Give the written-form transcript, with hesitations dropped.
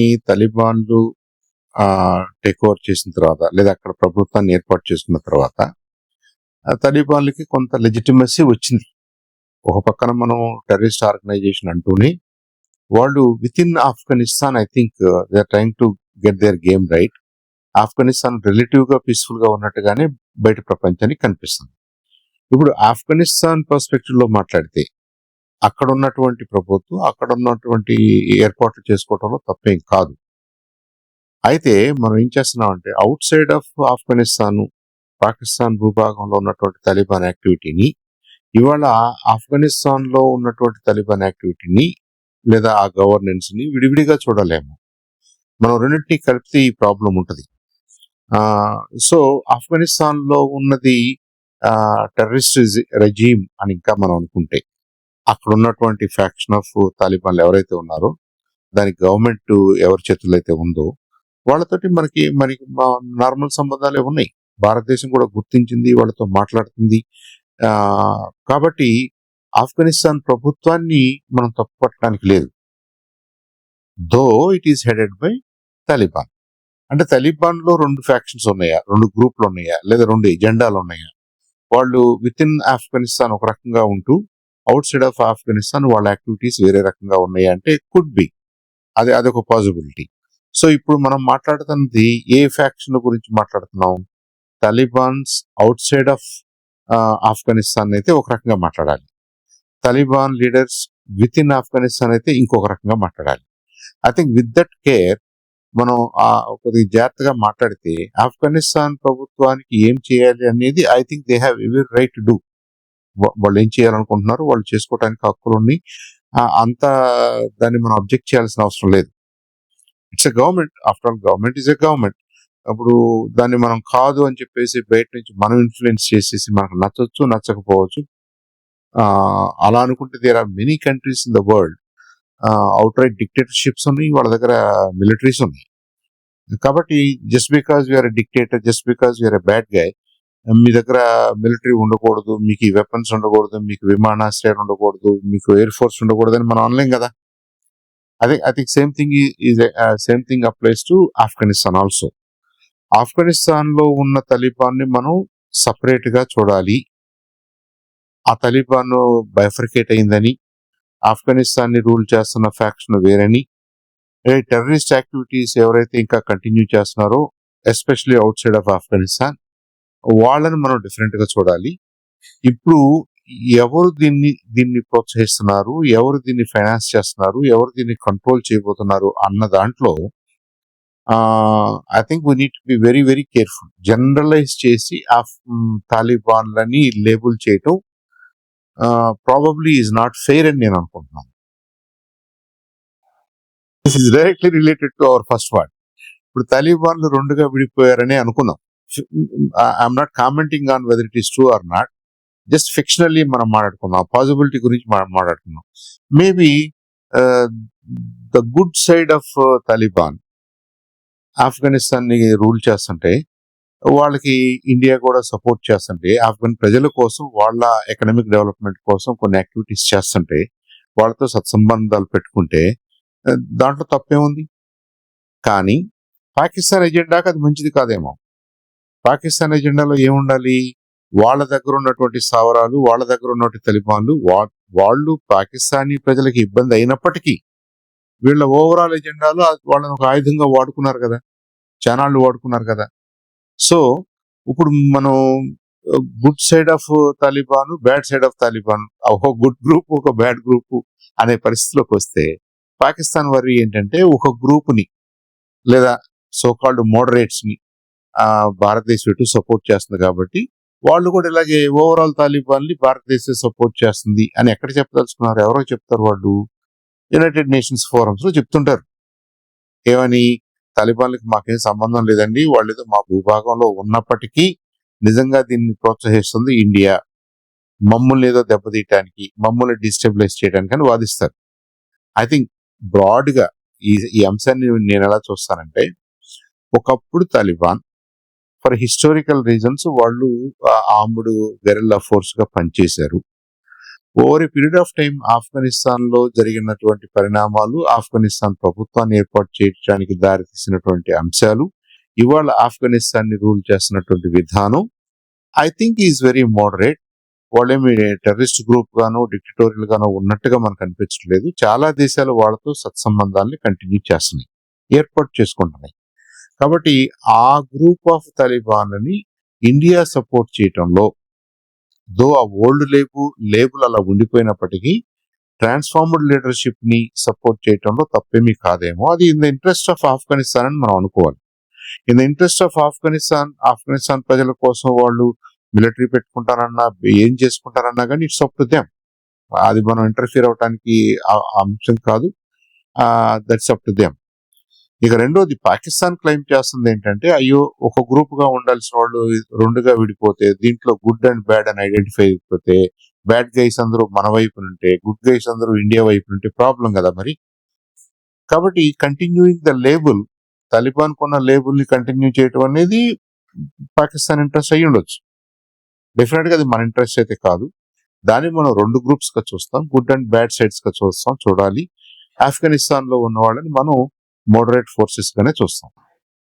ఈ తలిబాన్లు take over చేసిన తర్వాత లేదా అక్కడ ప్రభుత్వాన్ని ఏర్పాటు చేసుకున్న తర్వాత తలిబాన్లకి కొంత లెజిటిమసీ వచ్చింది. ఒక పక్కన మనం టెర్రరిస్ట్ ఆర్గనైజేషన్ అంటూనే వాళ్ళు with in Afghanistan I think they are trying to get their game right. Afghanistan relative గా పీస్ఫుల్ గా ఉన్నట్టుగానే బయట ప్రపంచానికి కనిపిస్తుంది. ఇప్పుడు ఆఫ్ఘనిస్తాన్ పర్స్పెక్టివ్ లో మాట్లాడితే అక్కడ ఉన్నటువంటి ప్రభుత్వం అక్కడ ఉన్నటువంటి ఏర్పాట్లు చేసుకోవడంలో తప్పేం కాదు. అయితే మనం ఏం చేస్తున్నామంటే out side of Afghanistan Pakistan భూభాగంలో ఉన్నటువంటి తలిబాన్ యాక్టివిటీని ఇవాళ ఆఫ్ఘనిస్తాన్ లో ఉన్నటువంటి తలిబాన్ యాక్టివిటీని లేదా ఆ గవర్నెన్స్ ని విడివిడిగా చూడలేము. మనం రెండింటినీ కలిపితే ఈ ప్రాబ్లం ఉంటుంది. సో ఆఫ్ఘనిస్తాన్ లో ఉన్నది టెర్రరిస్ట్ రెజీమ్ అని ఇంకా మనం అనుకుంటే అక్కడ ఉన్నటువంటి ఫ్యాక్షన్ ఆఫ్ తాలిబాన్లు ఎవరైతే ఉన్నారో దానికి గవర్నమెంట్ ఎవరి చేతుల్లో అయితే ఉందో వాళ్ళతోటి మనకి నార్మల్ సంబంధాలే ఉన్నాయి. భారతదేశం కూడా గుర్తించింది, వాళ్ళతో మాట్లాడుతుంది. కాబట్టి ఆఫ్ఘనిస్తాన్ ప్రభుత్వాన్ని మనం తప్పుపట్టడానికి లేదు. Though it is headed by Taliban. అంటే తాలిబాన్ లో 2 ఫ్యాక్షన్స్ ఉన్నాయా, 2 గ్రూపులు ఉన్నాయా, లేదా 2 ఎజెండాలు ఉన్నాయా? వాళ్ళు విత్ ఇన్ ఆఫ్ఘనిస్తాన్ ఒక రకంగా ఉంటూ అవుట్ సైడ్ ఆఫ్ ఆఫ్ఘనిస్తాన్ వాళ్ళ యాక్టివిటీస్ వేరే రకంగా ఉన్నాయా అంటే కుడ్ బి, అదొక పాసిబిలిటీ. సో ఇప్పుడు మనం మాట్లాడుతున్నది ఏ ఫ్యాక్షన్ గురించి మాట్లాడుతున్నాం? Talibans out side of Afghanistan అయితే ఒక రకంగా మాట్లాడాలి, Taliban leaders with in Afghanistan అయితే ఇంకొక రకంగా మాట్లాడాలి. I think with that care మనం కొద్దిగా జాగ్రత్తగా మాట్లాడితే ఆఫ్ఘనిస్తాన్ ప్రభుత్వానికి ఏం చేయాలి అనేది I think they have every right to do. వాళ్ళు ఏం చేయాలనుకుంటున్నారు వాళ్ళు చేసుకోవడానికి హక్కులు ఉన్నాయి. అంత దాన్ని మనం అబ్జెక్ట్ చేయాల్సిన అవసరం లేదు. It's a government, after all government is a government. అప్పుడు దాన్ని మనం కాదు అని చెప్పేసి బయట నుంచి మనం ఇన్ఫ్లుయెన్స్ చేసేసి మనకు నచ్చవచ్చు నచ్చకపోవచ్చు. అలా అనుకుంటే there are many countries in the world outright dictatorships ఉన్నాయి, వాళ్ళ దగ్గర మిలిటరీస్ ఉన్నాయి. కాబట్టి just because you're a dictator, just because you're a bad guy, మీ దగ్గర మిలిటరీ ఉండకూడదు, మీకు ఈ వెపన్స్ ఉండకూడదు, మీకు విమానాశ్రయాలు ఉండకూడదు, మీకు ఎయిర్ ఫోర్స్ ఉండకూడదు అని మనం అనలేం కదా. I think same thing applies to Afghanistan also. Afghanistan లో ఉన్న తలిబాన్ ని మనం సపరేట్ గా చూడాలి. ఆ తలిబాన్ బైఫర్కేట్ అయిందని, ఆఫ్ఘనిస్తాన్ ని రూల్ చేస్తున్న ఫ్యాక్షన్ వేరని, టెర్రరిస్ట్ యాక్టివిటీస్ ఎవరైతే ఇంకా కంటిన్యూ చేస్తున్నారో especially out side of Afghanistan వాళ్ళని మనం డిఫరెంట్ గా చూడాలి. ఇప్పుడు ఎవరు దీన్ని ప్రోత్సహిస్తున్నారు, ఎవరు దీన్ని ఫైనాన్స్ చేస్తున్నారు, ఎవరు దీన్ని కంట్రోల్ చేయబోతున్నారు అన్న దాంట్లో I think we need to be very very careful. Generalize చేసి తాలిబాన్లని లేబుల్ చేయటం ప్రాబబ్లీ ఈజ్ నాట్ ఫెయిర్ అని నేను అనుకుంటున్నాను. This is directly related to our first word. ఇప్పుడు తాలిబాన్లు 2గా విడిపోయారని అనుకుందాం. I'm not commenting on whether it is true or not, just fictionally మనం మాట్లాడుకుందాం, పాసిబిలిటీ గురించి మనం మాట్లాడుకుందాం. Maybe the good side of Taliban Afghanistan ని రూల్ చేస్తుంటే వాళ్ళకి ఇండియా కూడా సపోర్ట్ చేస్తుంటే, ఆఫ్ఘన్ ప్రజల కోసం వాళ్ళ ఎకనామిక్ డెవలప్మెంట్ కోసం కొన్ని యాక్టివిటీస్ చేస్తుంటే, వాళ్ళతో సత్సంబంధాలు పెట్టుకుంటే దాంట్లో తప్పేముంది? కానీ పాకిస్తాన్ ఎజెండాకి అది మంచిది కాదేమో. పాకిస్తాన్ ఎజెండాలో ఏముండాలి? వాళ్ళ దగ్గర ఉన్నటువంటి స్థావరాలు, వాళ్ళ దగ్గర ఉన్నటువంటి తలిబాన్లు వాళ్ళు పాకిస్తానీ ప్రజలకు ఇబ్బంది అయినప్పటికీ వీళ్ళ ఓవరాల్ ఎజెండాలో వాళ్ళని ఒక ఆయుధంగా వాడుకున్నారు కదా, చానాళ్ళు వాడుకున్నారు కదా. సో ఇప్పుడు మనం good side of Taliban, bad side of Taliban, ఒక గుడ్ గ్రూప్ ఒక బ్యాడ్ గ్రూప్ అనే పరిస్థితిలోకి వస్తే పాకిస్తాన్ వారి ఏంటంటే ఒక గ్రూప్ ని లేదా సోకాల్డ్ మోడరేట్స్ ని భారతదేశం ఎటు సపోర్ట్ చేస్తుంది కాబట్టి వాళ్ళు కూడా ఇలాగే ఓవరాల్ తాలిబాన్ ని భారతదేశం సపోర్ట్ చేస్తుంది అని ఎక్కడ చెప్పదలుచుకున్నారు? ఎవరో చెప్తారు, వాళ్ళు యునైటెడ్ నేషన్స్ ఫోరమ్స్ లో చెప్తుంటారు. ఏమని? తాలిబాన్లకి మాకేం సంబంధం లేదండి, వాళ్ళు ఏదో మా భూభాగంలో ఉన్నప్పటికీ నిజంగా దీన్ని ప్రోత్సహిస్తుంది ఇండియా, మమ్మల్ని ఏదో దెబ్బతీయటానికి, మమ్మల్ని డిస్టెబిలైజ్ చేయడానికి అని వాదిస్తారు. ఐ థింక్ బ్రాడ్ గా ఈ అంశాన్ని నేను ఎలా చూస్తానంటే, ఒకప్పుడు తాలిబాన్ ఫర్ హిస్టారికల్ రీజన్స్ వాళ్ళు ఆర్మ్డ్ గెరిల్లా ఫోర్స్ గా పనిచేశారు. Over a period of time Afghanistan లో జరిగినటువంటి పరిణామాలు, ఆఫ్ఘనిస్తాన్ ప్రభుత్వాన్ని ఏర్పాటు చేయడానికి దారితీసినటువంటి అంశాలు, ఇవాళ ఆఫ్ఘనిస్తాన్ ని రూల్ చేస్తున్నటువంటి విధానం I think is very moderate. వాళ్ళేమి టెర్రరిస్ట్ గ్రూప్ గానో డిక్టటోరియల్ గానో ఉన్నట్టుగా మనకు అనిపించట్లేదు. చాలా దేశాలు వాళ్ళతో సత్సంబంధాలని కంటిన్యూ చేస్తున్నాయి, ఏర్పాటు చేసుకుంటున్నాయి. కాబట్టి ఆ గ్రూప్ ఆఫ్ తాలిబాన్లని ఇండియా సపోర్ట్ చేయటంలో, దో ఆ ఓల్డ్ లేబుల్ అలా ఉండిపోయినప్పటికీ ట్రాన్స్ఫార్మ్డ్ లీడర్షిప్ ని సపోర్ట్ చేయటంలో తప్పేమీ కాదేమో. అది in the interest of Afghanistan అని మనం అనుకోవాలి. In the interest of Afghanistan ప్రజల కోసం వాళ్ళు మిలిటరీ పెట్టుకుంటారన్నా, ఏం చేసుకుంటారన్నా కానీ ఇట్స్ అప్ టు దెమ్. అది మనం ఇంటర్ఫియర్ అవడానికి అంశం కాదు. That's up to them. ఇక రెండోది, పాకిస్తాన్ క్లెయిమ్ చేస్తుంది ఏంటంటే, అయ్యో ఒక గ్రూప్ గా ఉండాల్సిన వాళ్ళు రెండుగా విడిపోతే, దీంట్లో గుడ్ అండ్ బ్యాడ్ అని ఐడెంటిఫై అయిపోతే, బ్యాడ్ గైస్ అందరూ మన వైపు నుంటే, గుడ్ గైస్ అందరూ ఇండియా వైపు నుంటే ప్రాబ్లం కదా మరి. కాబట్టి కంటిన్యూయింగ్ ద లేబుల్, తాలిబాన్ కొన్న లేబుల్ ని కంటిన్యూ చేయడం అనేది పాకిస్తాన్ ఇంట్రెస్ట్ అయ్యి ఉండొచ్చు. డెఫినెట్ గా అది మన ఇంట్రెస్ట్ అయితే కాదు. దాన్ని మనం రెండు గ్రూప్స్ గా చూస్తాం, గుడ్ అండ్ బ్యాడ్ సైడ్స్ గా చూడాలి. ఆఫ్ఘనిస్తాన్ లో ఉన్న వాళ్ళని మనం మోడరేట్ ఫోర్సెస్ గానే చూస్తాం.